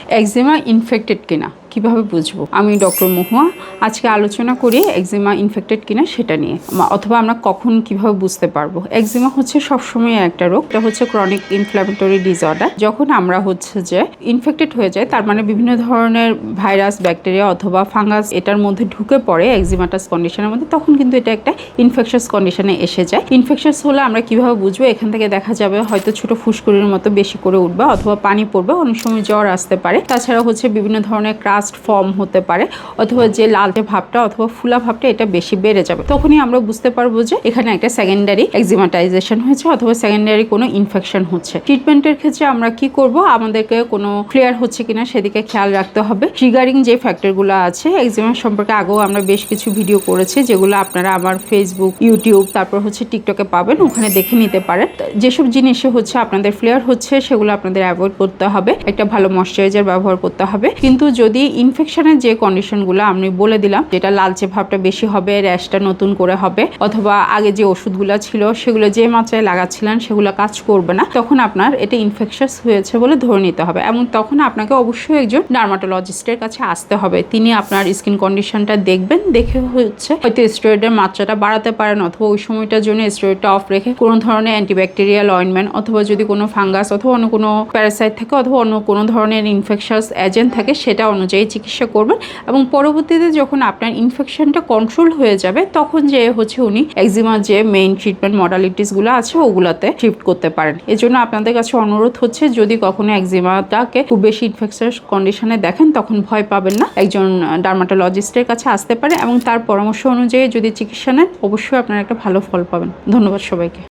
Eczema infected কিনা কিভাবে বুঝবো? আমি ডক্টর মহুয়া। আজকে আলোচনা করি একজিমা ইনফেক্টেড কিনা সেটা নিয়ে, অথবা আমরা কখন কিভাবে বুঝতে পারবো। একজিমা হচ্ছে সবসময় একটা রোগ, এটা হচ্ছে ক্রনিক ইনফ্ল্যামেটরি ডিসঅর্ডার। যখন আমরা হচ্ছে যে ইনফেক্টেড হয়ে যায়, তার মানে বিভিন্ন ধরনের ভাইরাস, ব্যাকটেরিয়া অথবা ফাঙ্গাস এটার মধ্যে ঢুকে পড়ে একজিমাটাস কন্ডিশনের মধ্যে, তখন কিন্তু এটা একটা ইনফেকশাস কন্ডিশনে এসে যায়। ইনফেকশাস হলে আমরা কিভাবে বুঝবো? এখান থেকে দেখা যাবে হয়তো ছোট ফুসকুড়ির মতো বেশি করে উঠবে, অথবা পানি পড়বে, অনেক সময় জ্বর আসতে পারে। তাছাড়া হচ্ছে বিভিন্ন ধরনের ক্রাস্ট ফর্ম হতে পারে, অথবা যে লালচে ভাবটা অথবা ফুলা ভাবটা এটা বেশি বেড়ে যাবে। তখনই আমরা বুঝতে পারবো যে এখানে একটা সেকেন্ডারি একজিমাটাইজেশন হয়েছে অথবা সেকেন্ডারি কোনো ইনফেকশন হচ্ছে। ট্রিটমেন্টের ক্ষেত্রে আমরা কি করব? আমাদেরকে কোনো ক্লিয়ার হচ্ছে কিনা সেদিকে খেয়াল রাখতে হবে। ট্রিগারিং যে ফ্যাক্টরগুলো আছে একজিমা সম্পর্কে আগেও আমরা বেশ কিছু ভিডিও করেছি, যেগুলো আপনারা আমার ফেসবুক, ইউটিউব, তারপর হচ্ছে টিকটকে পাবেন, ওখানে দেখে নিতে পারেন। যেসব জিনিসে হচ্ছে আপনাদের ফ্লেয়ার হচ্ছে সেগুলো আপনাদের অ্যাভয়েড করতে হবে। একটা ভালো ময়শ্চারাইজার ব্যবহার করতে হবে। কিন্তু যদি ইনফেকশনের যে কন্ডিশনগুলো আমি বলে দিলাম, যেটা লালচে ভাবটা বেশি হবে, র্যাশটা নতুন করে হবে, অথবা আগে যে ওষুধগুলো ছিল সেগুলো যে মাত্রায় লাগাচ্ছিলেন সেগুলো কাজ করবে না, তখন আপনার এটা ইনফেকশাস হয়েছে বলে ধরে নিতে হবে। এবং তখন আপনাকে অবশ্যই একজন ডার্মাটোলজিস্টের কাছে আসতে হবে। তিনি আপনার স্কিন কন্ডিশনটা দেখবেন, দেখে হচ্ছে হয়তো স্টেরয়েডের মাত্রাটা বাড়াতে পারেন, অথবা ওই সময়টার জন্য স্টেরয়েডটা অফ রেখে কোনো ধরনের অ্যান্টিব্যাকটেরিয়াল অয়েন্টমেন্ট, অথবা যদি কোনো ফাঙ্গাস অথবা অন্য কোনো প্যারাসাইট থাকে, অথবা অন্য কোনো ধরনের ইনফেকশাস এজেন্ট থাকে, সেটা অনুযায়ী চিকিৎসা করবেন। এবং পরবর্তীতে যখন আপনার ইনফেকশনটা কন্ট্রোল হয়ে যাবে, তখন যে হচ্ছে উনি একজিমার যে মেইন ট্রিটমেন্ট মডালিটিসগুলো আছে ওগুলাতে শিফট করতে পারেন। এজন্য আপনাদের কাছে অনুরোধ হচ্ছে, যদি কখনো একজিমাটাকে খুব বেশি ইনফেকশাস কন্ডিশনে দেখেন, তখন ভয় পাবেন না, একজন ডার্মাটোলজিস্টের কাছে আসতে পারে এবং তার পরামর্শ অনুযায়ী যদি চিকিৎসা নেন, অবশ্যই আপনারা একটা ভালো ফল পাবেন। ধন্যবাদ সবাইকে।